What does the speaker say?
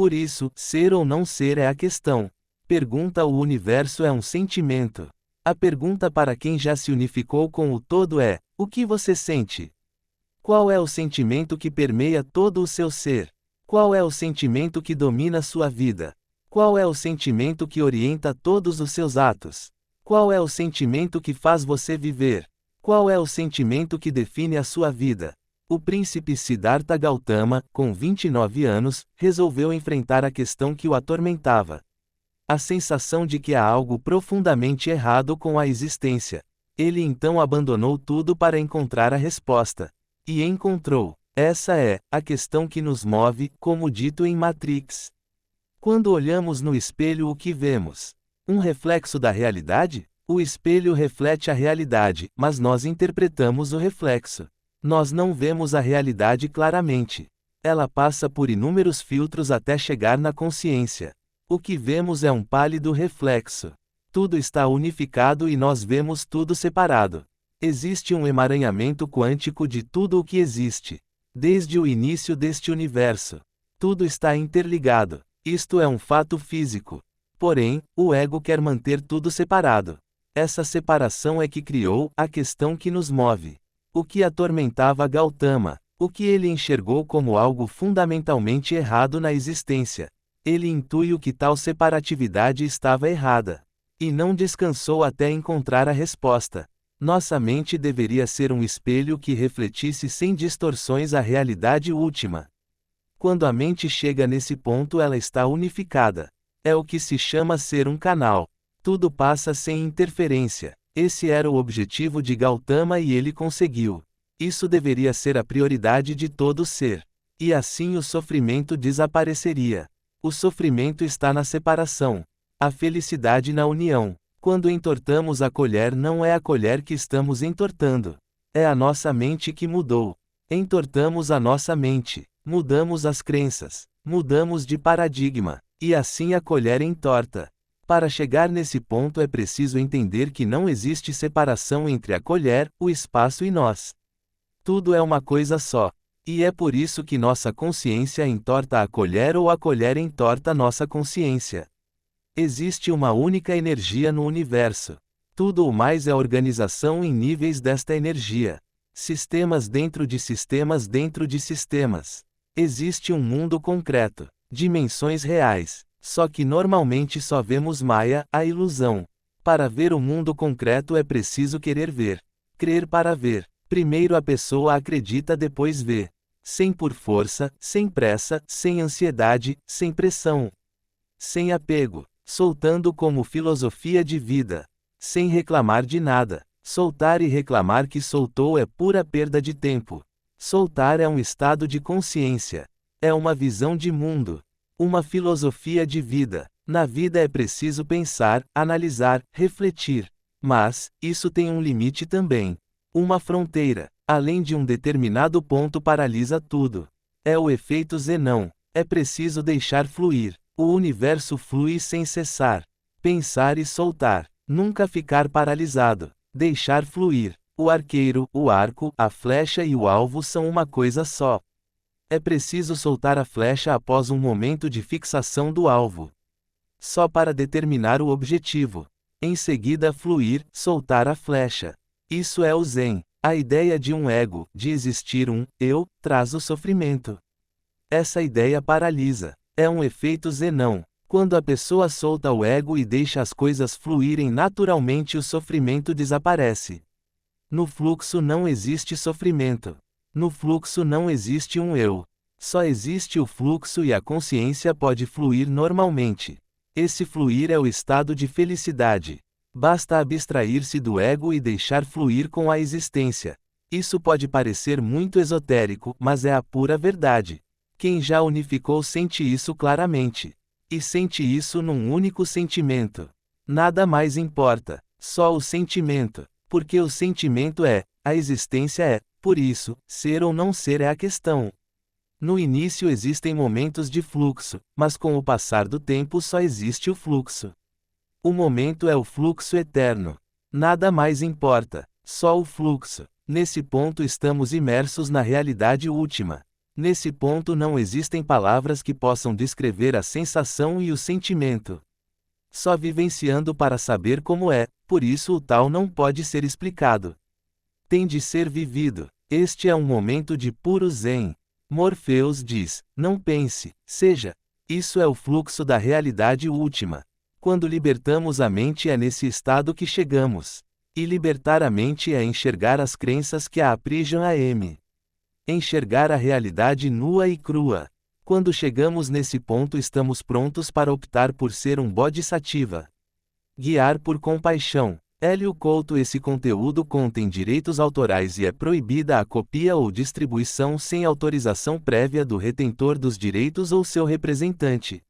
Por isso, ser ou não ser é a questão. Pergunta: o universo é um sentimento. A pergunta para quem já se unificou com o todo é: o que você sente? Qual é o sentimento que permeia todo o seu ser? Qual é o sentimento que domina sua vida? Qual é o sentimento que orienta todos os seus atos? Qual é o sentimento que faz você viver? Qual é o sentimento que define a sua vida? O príncipe Siddhartha Gautama, com 29 anos, resolveu enfrentar a questão que o atormentava. A sensação de que há algo profundamente errado com a existência. Ele então abandonou tudo para encontrar a resposta. E encontrou. Essa é a questão que nos move, como dito em Matrix. Quando olhamos no espelho, o que vemos? Um reflexo da realidade? O espelho reflete a realidade, mas nós interpretamos o reflexo. Nós não vemos a realidade claramente. Ela passa por inúmeros filtros até chegar na consciência. O que vemos é um pálido reflexo. Tudo está unificado e nós vemos tudo separado. Existe um emaranhamento quântico de tudo o que existe. Desde o início deste universo. Tudo está interligado. Isto é um fato físico. Porém, o ego quer manter tudo separado. Essa separação é que criou a questão que nos move. O que atormentava Gautama, o que ele enxergou como algo fundamentalmente errado na existência. Ele intuiu que tal separatividade estava errada. E não descansou até encontrar a resposta. Nossa mente deveria ser um espelho que refletisse sem distorções a realidade última. Quando a mente chega nesse ponto, ela está unificada. É o que se chama ser um canal. Tudo passa sem interferência. Esse era o objetivo de Gautama e ele conseguiu. Isso deveria ser a prioridade de todo ser. E assim o sofrimento desapareceria. O sofrimento está na separação. A felicidade na união. Quando entortamos a colher, não é a colher que estamos entortando. É a nossa mente que mudou. Entortamos a nossa mente. Mudamos as crenças. Mudamos de paradigma. E assim a colher entorta. Para chegar nesse ponto é preciso entender que não existe separação entre a colher, o espaço e nós. Tudo é uma coisa só. E é por isso que nossa consciência entorta a colher ou a colher entorta nossa consciência. Existe uma única energia no universo. Tudo o mais é organização em níveis desta energia. Sistemas dentro de sistemas dentro de sistemas. Existe um mundo concreto. Dimensões reais. Só que normalmente só vemos Maya, a ilusão. Para ver o mundo concreto é preciso querer ver. Crer para ver. Primeiro a pessoa acredita, depois vê. Sem por força, sem pressa, sem ansiedade, sem pressão. Sem apego. Soltando como filosofia de vida. Sem reclamar de nada. Soltar e reclamar que soltou é pura perda de tempo. Soltar é um estado de consciência. É uma visão de mundo. Uma filosofia de vida. Na vida é preciso pensar, analisar, refletir. Mas, isso tem um limite também. Uma fronteira. Além de um determinado ponto paralisa tudo. É o efeito Zenão. É preciso deixar fluir. O universo flui sem cessar. Pensar e soltar. Nunca ficar paralisado. Deixar fluir. O arqueiro, o arco, a flecha e o alvo são uma coisa só. É preciso soltar a flecha após um momento de fixação do alvo. Só para determinar o objetivo. Em seguida fluir, soltar a flecha. Isso é o Zen. A ideia de um ego, de existir um eu, traz o sofrimento. Essa ideia paralisa. É um efeito Zenão. Quando a pessoa solta o ego e deixa as coisas fluírem naturalmente, o sofrimento desaparece. No fluxo não existe sofrimento. No fluxo não existe um eu. Só existe o fluxo e a consciência pode fluir normalmente. Esse fluir é o estado de felicidade. Basta abstrair-se do ego e deixar fluir com a existência. Isso pode parecer muito esotérico, mas é a pura verdade. Quem já unificou sente isso claramente. E sente isso num único sentimento. Nada mais importa. Só o sentimento. Porque o sentimento é, a existência é. Por isso, ser ou não ser é a questão. No início existem momentos de fluxo, mas com o passar do tempo só existe o fluxo. O momento é o fluxo eterno. Nada mais importa, só o fluxo. Nesse ponto estamos imersos na realidade última. Nesse ponto não existem palavras que possam descrever a sensação e o sentimento. Só vivenciando para saber como é, por isso o tal não pode ser explicado. Tem de ser vivido. Este é um momento de puro zen. Morpheus diz: não pense, seja. Isso é o fluxo da realidade última. Quando libertamos a mente é nesse estado que chegamos. E libertar a mente é enxergar as crenças que a aprisiona. Enxergar a realidade nua e crua. Quando chegamos nesse ponto estamos prontos para optar por ser um bodhisattva. Guiar por compaixão. Hélio Couto. Esse conteúdo contém direitos autorais e é proibida a cópia ou distribuição sem autorização prévia do retentor dos direitos ou seu representante.